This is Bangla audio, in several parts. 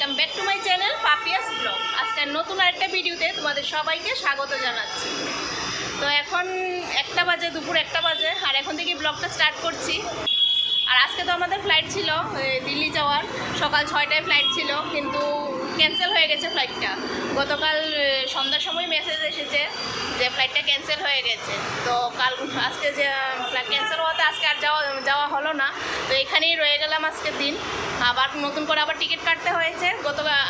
Welcome back to my channel Papiya's blog. আজকে নতুন আরেকটা ভিডিওতে তোমাদের সবাইকে স্বাগত জানাচ্ছি। তো এখন 1টা বাজে, দুপুর 1টা বাজে, আর এখন থেকে ব্লগটা স্টার্ট করছি। আর আজকে তো আমাদের ফ্লাইট ছিল দিল্লি যাওয়ার, সকাল 6টায় ফ্লাইট ছিল, কিন্তু ক্যান্সেল হয়ে গেছে ফ্লাইটটা। গতকাল সন্ধ্যার সময় মেসেজ এসেছে যে ফ্লাইটটা ক্যান্সেল হয়ে গেছে। তো আজকে যে ফ্লাইট ক্যান্সেল হওয়াতে আজকে আর যাওয়া হলো না। তো এখানেই রয়ে গেলাম আজকের দিন। আবার নতুন করে আবার টিকিট কাটতে হয়েছে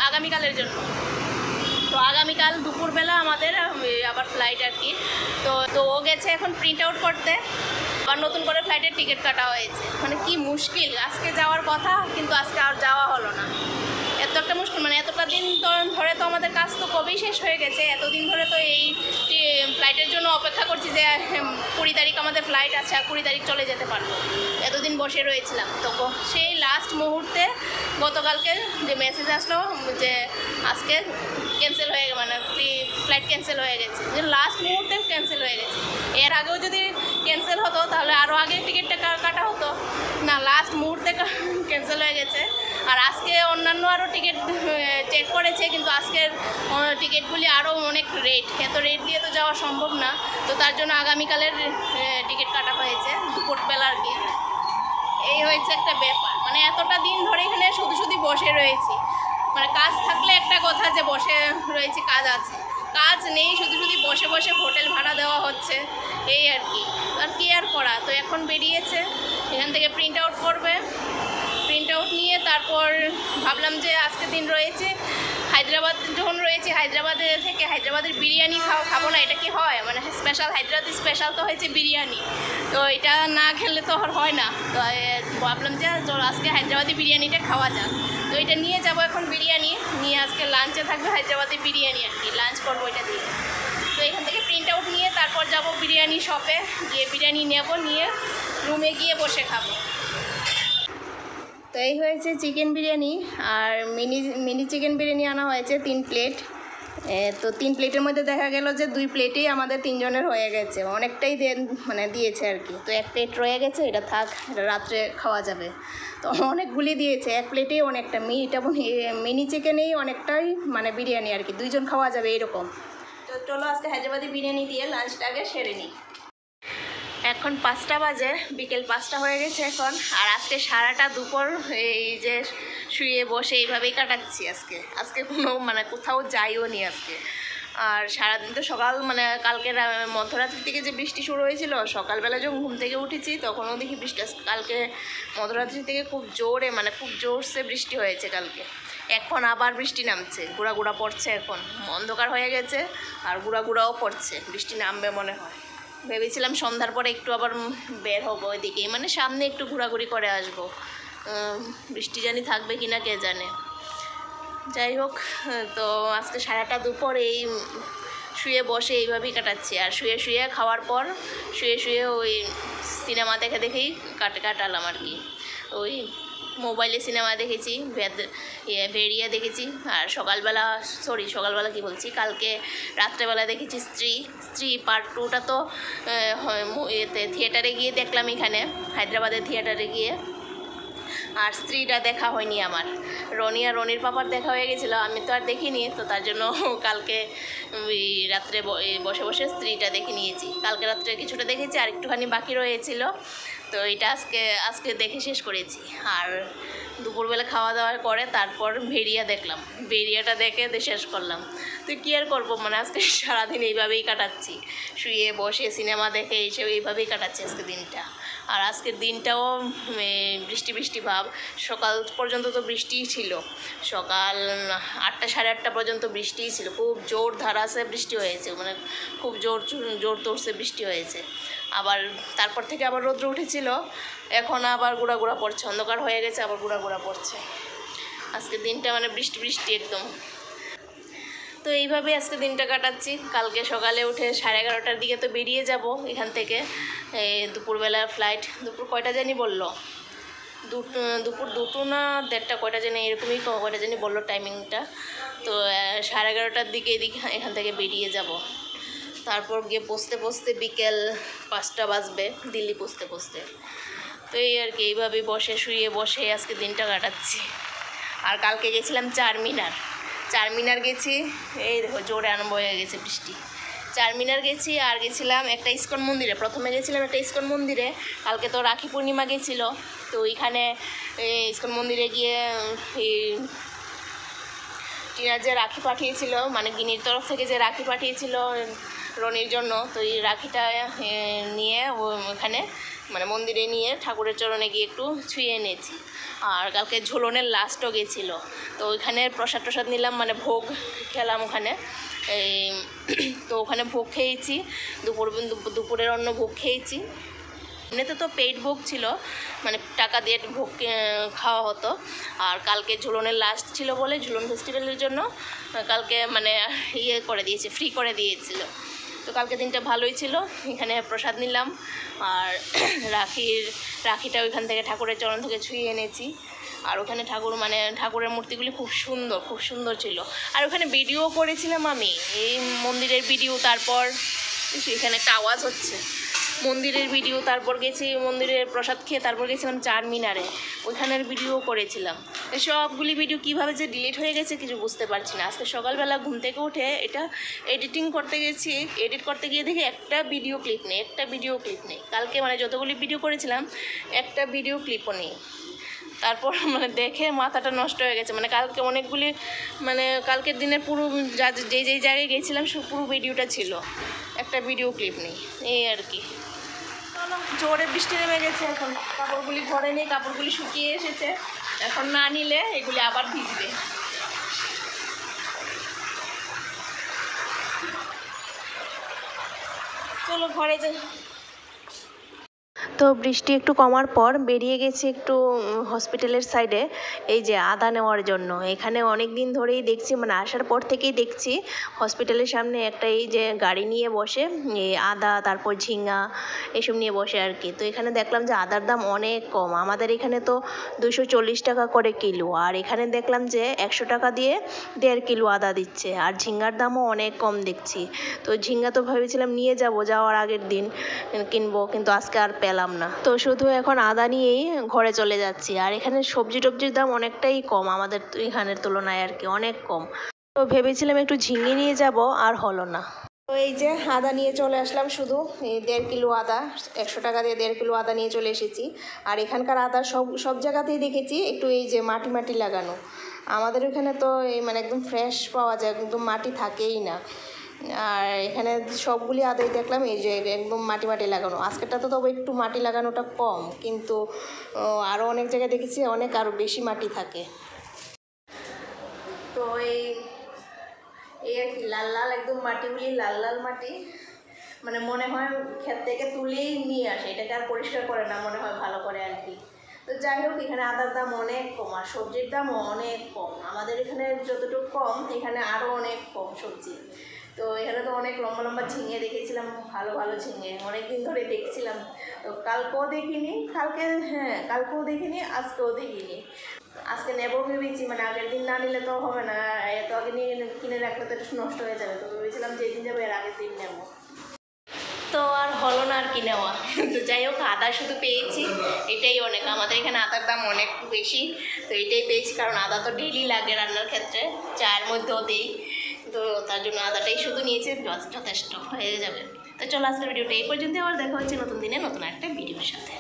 আগামীকালের জন্য। তো আগামীকাল দুপুরবেলা আমাদের আবার ফ্লাইট আর কি। তো ও গেছে এখন প্রিন্ট আউট করতে, আবার নতুন করে ফ্লাইটের টিকিট কাটা হয়েছে। মানে কি মুশকিল, আজকে যাওয়ার কথা কিন্তু আজকে আর যাওয়া হলো না। এত একটা মুশকিল, মানে এতটা দিন ধরে তো আমাদের কাজ তো কবেই শেষ হয়ে গেছে। এতদিন ধরে তো এই ফ্লাইটের জন্য অপেক্ষা করছি যে 20 তারিখ আমাদের ফ্লাইট আছে, আর 20 তারিখ চলে যেতে পারবো। এতদিন বসে রয়েছিলাম। তো সেই লাস্ট মুহূর্তে গতকালকে যে মেসেজ আসলো যে আজকে ক্যান্সেল হয়ে মানে ফ্লাইট ক্যান্সেল হয়ে গেছে, যে লাস্ট মুহূর্তে ক্যান্সেল হয়ে গেছে। এর আগেও যদি ক্যান্সেল হতো তাহলে আরও আগে টিকিটটা কাটা হতো না, লাস্ট মুহূর্তে ক্যান্সেল হয়ে গেছে। আর আজকে অন্যান্য আরও টিকিট চেক করেছে, কিন্তু আজকের টিকিটগুলি আরও অনেক রেট, এত রেট দিয়ে তো যাওয়া সম্ভব না। তো তার জন্য আগামীকালের টিকিট কাটা হয়েছে দুপুরবেলা আর কি। এই হয়েছে একটা ব্যাপার, মানে এতটা দিন ধরে এখানে শুধু বসে রয়েছি। মানে কাজ থাকলে একটা কথা যে বসে রয়েছি, কাজ আছে, কাজ নেই, শুধু বসে বসে হোটেল ভাড়া দেওয়া হচ্ছে, এই আর কি। আর কি আর করা। তো এখন বেরিয়েছে, এখান থেকে প্রিন্ট আউট করবে। প্রিন্ট আউট নিয়ে তারপর ভাবলাম যে আজকে দিন রয়েছে হায়দ্রাবাদ, যখন রয়েছে হায়দ্রাবাদের বিরিয়ানি খাবো না, এটা কি হয়? মানে স্পেশাল হায়দ্রাবাদি স্পেশাল তো হয়েছে বিরিয়ানি, তো এটা না খেলে তো আর হয় না। তো ভাবলাম যে চলো আজকে হায়দ্রাবাদি বিরিয়ানিটা খাওয়া যাক। তো এটা নিয়ে যাব এখন, বিরিয়ানি নিয়ে আজকে লাঞ্চে থাকবে হায়দ্রাবাদি বিরিয়ানি আর কি, লাঞ্চ করবো এটা দিয়ে। তো এখান থেকে প্রিন্ট আউট নিয়ে তারপর যাব বিরিয়ানি শপে, গিয়ে বিরিয়ানি নেব, নিয়ে রুমে গিয়ে বসে খাবো। তো এই হয়েছে চিকেন বিরিয়ানি, আর মিনি চিকেন বিরিয়ানি আনা হয়েছে 3 প্লেট। তো 3 প্লেটের মধ্যে দেখা গেল যে 2 প্লেটেই আমাদের 3 জনের হয়ে গেছে, অনেকটাই দিয়েছে আর কি। তো 1 প্লেট রয়ে গেছে, এটা থাক, এটা রাত্রে খাওয়া যাবে। তো অনেকগুলি দিয়েছে, 1 প্লেটেই অনেকটা মিনি চিকেনেই অনেকটাই মানে বিরিয়ানি আর কি, 2 জন খাওয়া যাবে এরকম। তো চলো আজকে হায়দ্রাবাদি বিরিয়ানি দিয়ে লাঞ্চটা আগে সেরে নিই। এখন 5টা বাজে, বিকেল 5টা হয়ে গেছে এখন। আর আজকে সারাটা দুপুর এই যে শুয়ে বসে এইভাবেই কাটাচ্ছি আজকে কোনো মানে কোথাও যাইও নি আজকে। আর সারাদিন তো কালকে মধ্যরাত্রি থেকে যে বৃষ্টি শুরু হয়েছিল, সকালবেলা যখন ঘুম থেকে উঠেছি তখনও দেখি বৃষ্টি। কালকে মধ্যরাত্রি থেকে খুব জোরসে বৃষ্টি হয়েছে কালকে। এখন আবার বৃষ্টি নামছে, গুঁড়া পড়ছে, এখন অন্ধকার হয়ে গেছে আর গুঁড়াও পড়ছে, বৃষ্টি নামবে মনে হয়। ভেবেছিলাম সন্ধ্যার পরে একটু আবার বের হবো ওইদিকে, মানে সামনে একটু ঘোরাঘুরি করে আসবো, বৃষ্টি জানি থাকবে কিনা কে জানে। যাই হোক, তো আজকে সারাটা দুপুর এই শুয়ে বসে এইভাবেই কাটাচ্ছি। আর শুয়ে খাওয়ার পর শুয়ে ওই সিনেমা দেখেই কাটালাম আর কি। ওই মোবাইলে সিনেমা দেখেছি, ভেড়িয়া দেখেছি। আর সকালবেলা কি বলছি, কালকে রাত্রেবেলা দেখেছি স্ত্রী পার্ট 2টা। তো থিয়েটারে গিয়ে দেখলাম, এখানে হায়দ্রাবাদের থিয়েটারে গিয়ে। আর স্ত্রীটা দেখা হয়নি আমার, রনি আর রনির পাপার দেখা হয়ে গেছিলো, আমি তো আর দেখিনি। তো তার জন্য কালকে রাত্রে বসে স্ত্রীটা দেখে নিয়েছি। কালকে রাত্রে কিছুটা দেখেছি, আর একটুখানি বাকি রয়েছিল। তো এটা আজকে দেখে শেষ করেছি। আর দুপুরবেলা খাওয়া দাওয়ার করে তারপর ভেড়িয়াটা দেখে শেষ করলাম। তো কী আর করবো, মানে আজকে সারাদিন এইভাবেই কাটাচ্ছি, শুয়ে বসে সিনেমা দেখে এইভাবেই কাটাচ্ছি আজকে দিনটা। আর আজকের দিনটাও বৃষ্টি ভাব, সকাল পর্যন্ত তো বৃষ্টিই ছিল, সকাল 8টা সাড়ে 8টা পর্যন্ত বৃষ্টিই ছিল, খুব জোর ধারাসে বৃষ্টি হয়েছে, মানে খুব জোর তোরসে বৃষ্টি হয়েছে। আবার তারপর থেকে আবার রৌদ্র উঠেছিল, এখন আবার গুঁড়া পড়ছে, অন্ধকার হয়ে গেছে, আবার গুঁড়া পড়ছে। আজকের দিনটা মানে বৃষ্টি একদম। তো এইভাবে আজকে দিনটা কাটাচ্ছি। কালকে সকালে উঠে 11:30টার দিকে তো বেরিয়ে যাব এখান থেকে। দুপুরবেলা ফ্লাইট, দুপুর কয়টা জানি বললো, দুপুর 2টো না 1:30 কয়টা জানি, এরকমই কয়টা জানি বললো টাইমিংটা। তো 11:30টার দিকে এখান থেকে বেরিয়ে যাব। তারপর গিয়ে পৌঁছতে বিকেল 5টা বাজবে, দিল্লি পৌঁছতে। তো এই আর কি, এইভাবে শুয়ে বসে আজকে দিনটা কাটাচ্ছি। আর কালকে গেছিলাম চারমিনার গেছি, এই দেখো জোরে আরম্ভ হয়ে গেছে বৃষ্টি। চারমিনার গেছি আর গেছিলাম একটা ইস্কন মন্দিরে, প্রথমে গেছিলাম একটা ইস্কন মন্দিরে, কালকে তো রাখি পূর্ণিমা গেছিলো, তো ওইখানে ইস্কন মন্দিরে গিয়ে টিনা যে রাখি পাঠিয়েছিল, মানে গিনির তরফ থেকে যে রাখি পাঠিয়েছিল রনির জন্য, তো এই রাখিটা নিয়ে ওখানে মানে মন্দিরে নিয়ে ঠাকুরের চরণে গিয়ে একটু ছুঁয়ে এনেছি। আর কালকে ঝুলনের লাস্টও গেছিলো, তো ওইখানে প্রসাদ নিলাম, মানে ভোগ খেলাম ওখানে। এই তো ওখানে ভোগ খেয়েছি, দুপুরের অন্য ভোগ খেয়েছি। এমনিতে তো পেইড ভোগ ছিল, মানে টাকা দিয়ে ভোগ খাওয়া হতো। আর কালকে ঝুলনের লাস্ট ছিল বলে ঝুলন ফেস্টিভ্যালের জন্য কালকে মানে করে দিয়েছে, ফ্রি করে দিয়েছিল। তো কালকে দিনটা ভালোই ছিল, এখানে প্রসাদ নিলাম আর রাখিটা ওইখান থেকে ঠাকুরের চরণ থেকে ছুঁয়ে এনেছি। আর ওখানে ঠাকুরের মূর্তিগুলি খুব সুন্দর ছিল। আর ওখানে ভিডিও করেছিলাম আমি, এই মন্দিরের ভিডিও, তারপর এখানে একটা আওয়াজ হচ্ছে, মন্দিরের ভিডিও, তারপর গেছি মন্দিরের প্রসাদ খেয়ে, তারপর গেছিলাম চারমিনারে, ওইখানের ভিডিও করেছিলাম। সবগুলি ভিডিও কীভাবে যে ডিলিট হয়ে গেছে কিছু বুঝতে পারছি না। আজকে সকালবেলা ঘুম থেকে উঠে এটা এডিট করতে গিয়ে দেখি একটা ভিডিও ক্লিপ নেই। কালকে মানে যতগুলি ভিডিও করেছিলাম একটা ভিডিও ক্লিপও নেই। তারপর মানে দেখে মাথাটা নষ্ট হয়ে গেছে, মানে কালকে অনেকগুলি, মানে কালকের দিনের পুরো যেই জায়গায় গেছিলাম সব পুরো ভিডিওটা ছিল, একটা ভিডিও ক্লিপ নেই, এই আর কি। চলো, জোরে বৃষ্টি নেমে গেছে, এখন কাপড়গুলি ঘরে নেই, কাপড়গুলি শুকিয়ে এসেছে, এখন না নিলে এগুলি আবার ভিজবে। চলো ঘরে যাই। তো বৃষ্টি একটু কমার পর বেরিয়ে গেছি একটু হসপিটালের সাইডে, এই যে আদা নেওয়ার জন্য। এখানে অনেক দিন ধরেই দেখছি, মানে আসার পর থেকেই দেখছি হসপিটালের সামনে একটা এই যে গাড়ি নিয়ে বসে, এই আদা তারপর ঝিঙা এসব নিয়ে বসে আর কি। তো এখানে দেখলাম যে আদার দাম অনেক কম, আমাদের এখানে তো 240 টাকা করে কিলো, আর এখানে দেখলাম যে 100 টাকা দিয়ে 1.5 কিলো আদা দিচ্ছে। আর ঝিঙ্গার দামও অনেক কম দেখছি। তো ঝিঙ্গা তো ভেবেছিলাম নিয়ে যাওয়ার আগের দিন কিনবো, কিন্তু আজকে আর পেলাম না, তো শুধু এখন আদা নিয়েই ঘরে চলে যাচ্ছি। আর এখানে সবজির দাম অনেকটাই কম আমাদের এখানের তুলনায় আর কি, অনেক কম। তো ভেবেছিলাম একটু ঝিঙে নিয়ে যাব, আর হলো না। তো এই যে আদা নিয়ে চলে আসলাম, শুধু 1.5 কিলো আদা, 100 টাকা দিয়ে 1.5 কিলো আদা নিয়ে চলে এসেছি। আর এখানকার আদা সব জায়গাতেই দেখেছি একটু এই যে মাটি লাগানো, আমাদের এখানে তো এই মানে একদম ফ্রেশ পাওয়া যায়, একদম মাটি থাকেই না। আর এখানে সবগুলি আদাই দেখলাম এই যে একদম মাটি লাগানো। আজকেরটা তো তবে একটু মাটি লাগানোটা কম, কিন্তু আরও অনেক জায়গায় দেখেছি আরও বেশি মাটি থাকে। তো এই আর কি লাল একদম মাটিগুলি লাল মাটি, মানে মনে হয় ক্ষেত থেকে তুলেই নিয়ে আসে, এটাকে আর পরিষ্কার করে না মনে হয় ভালো করে আর কি। তো যাই হোক, এখানে আদার দাম অনেক কম আর সবজির দামও অনেক কম। আমাদের এখানে যতটুকু কম, এখানে আরও অনেক কম সবজি। তো এখানে তো অনেক লম্বা ঝিঙে দেখেছিলাম, ভালো ঝিঙে অনেকদিন ধরে দেখছিলাম। তো কালকেও দেখিনি, আজকেও দেখিনি। আজকে নেবো ভেবেছি, মানে আগের দিন না নিলে তো হবে না, এত আগে নিয়ে কিনে রাখলে তো একটু নষ্ট হয়ে যাবে। তো ভেবেছিলাম যেদিন যাবো এর আগের দিন নেবো, তো আর হলো না আর কি নেওয়া। তো যাই হোক, আদা শুধু পেয়েছি, এটাই অনেক। আমাদের এখানে আদার দাম অনেক বেশি, তো এটাই পেয়েছি, কারণ আদা তো ডেইলি লাগে রান্নার ক্ষেত্রে, চায়ের মধ্যেও দিই, তো তার জন্য আদাটাই শুধু নিয়েছি, যথেষ্ট হয়ে যাবে। তো চলো, আজকের ভিডিওটা এই পর্যন্ত, আবার দেখা হচ্ছে নতুন দিনে নতুন একটা ভিডিওর সাথে।